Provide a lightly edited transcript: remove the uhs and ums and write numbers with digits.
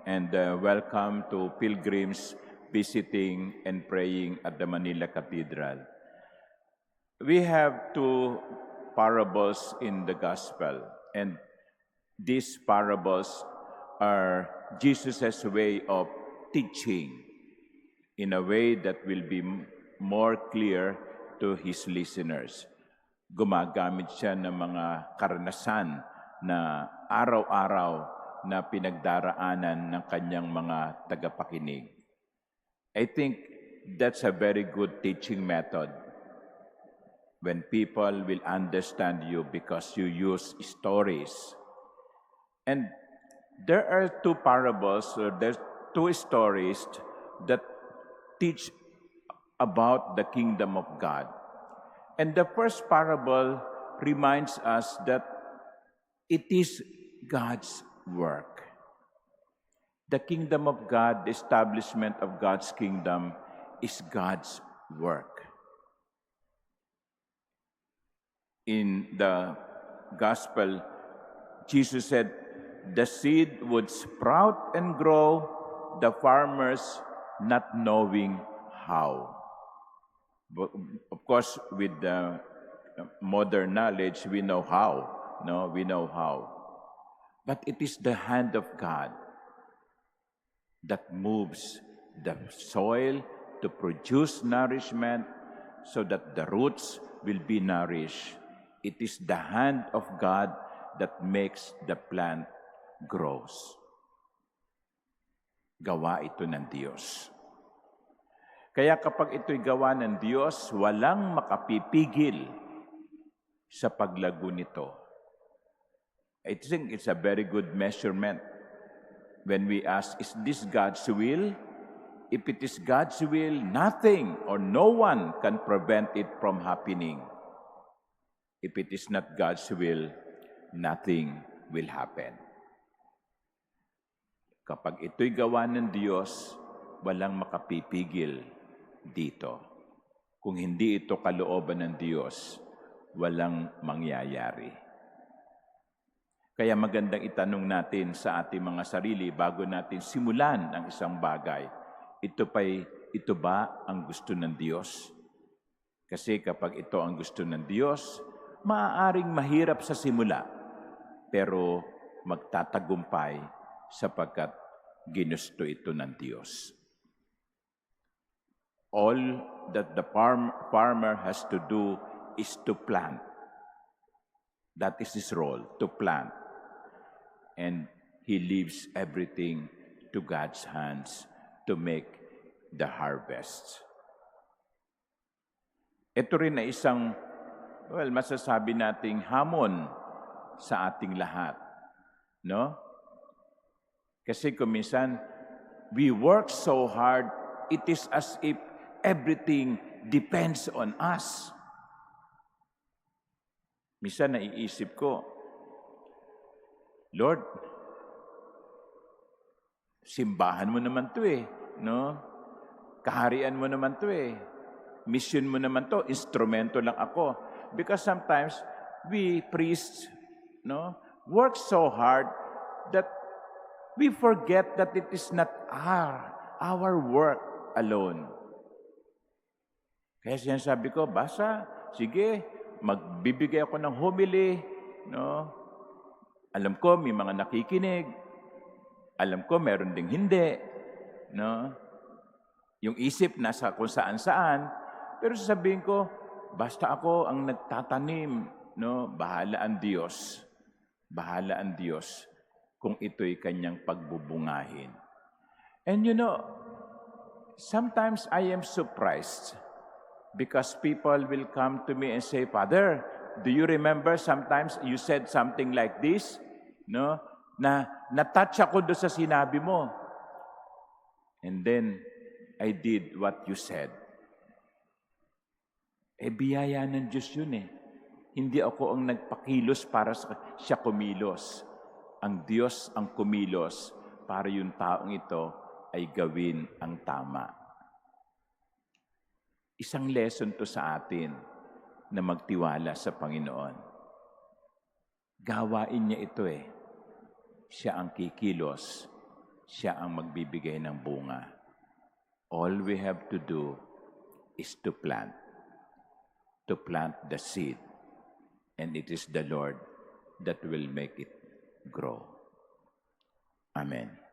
and welcome to pilgrims visiting and praying at the Manila Cathedral. We have two parables in the Gospel, and these parables are Jesus' way of teaching in a way that will be more clear to His listeners. Gumagamit siya ng mga karanasan na araw-araw na pinagdaraanan ng kanyang mga tagapakinig. I think that's a very good teaching method when people will understand you because you use stories. And there are two parables, or there's two stories that teach about the kingdom of God. And the first parable reminds us that it is God's work. The kingdom of God, the establishment of God's kingdom is God's work. In the gospel, Jesus said, the seed would sprout and grow, the farmers not knowing how. But of course, with the modern knowledge, we know how. No, we know how. But it is the hand of God that moves the soil to produce nourishment so that the roots will be nourished. It is the hand of God that makes the plant grows. Gawa ito ng Diyos. Kaya kapag ito'y gawa ng Diyos, walang makapipigil sa paglago nito. I think it's a very good measurement when we ask, is this God's will? If it is God's will, nothing or no one can prevent it from happening. If it is not God's will, nothing will happen. Kapag ito'y gawa ng Diyos, walang makapipigil dito. Kung hindi ito kalooban ng Diyos, walang mangyayari. Kaya magandang itanong natin sa ating mga sarili bago natin simulan ang isang bagay. Ito ba ang gusto ng Diyos? Kasi kapag ito ang gusto ng Diyos, maaaring mahirap sa simula, pero magtatagumpay sapagkat ginusto ito ng Diyos. All that the farmer has to do is to plant. That is his role, to plant. And he leaves everything to God's hands to make the harvest. Ito rin na isang, masasabi nating hamon sa ating lahat. No? Kasi kung minsan, we work so hard, it is as if everything depends on us. Minsan naiisip ko, Lord, simbahan mo naman to no? Kaharian mo naman to Mission mo naman to, instrumento lang ako. Because sometimes we priests, no, work so hard that we forget that it is not our work alone. Kaya sinasabi ko, sige, magbibigay ako ng homily, no? Alam ko, may mga nakikinig. Alam ko, meron ding hindi, no? Yung isip nasa kung saan-saan. Pero sasabihin ko, basta ako ang nagtatanim, no? Bahala ang Diyos. Bahala ang Diyos kung ito'y kanyang pagbubungahin. And you know, sometimes I am surprised because people will come to me and say, Father, do you remember sometimes you said something like this? No? Na natouch ako doon sa sinabi mo. And then, I did what you said. Biyaya ng Diyos yun Hindi ako ang nagpakilos para siya kumilos. Ang Diyos ang kumilos para yung taong ito ay gawin ang tama. Isang lesson to sa atin na magtiwala sa Panginoon. Gawain niya ito Siya ang kikilos siya ang magbibigay ng bunga. All we have to do is to plant the seed, and it is the Lord that will make it grow. Amen.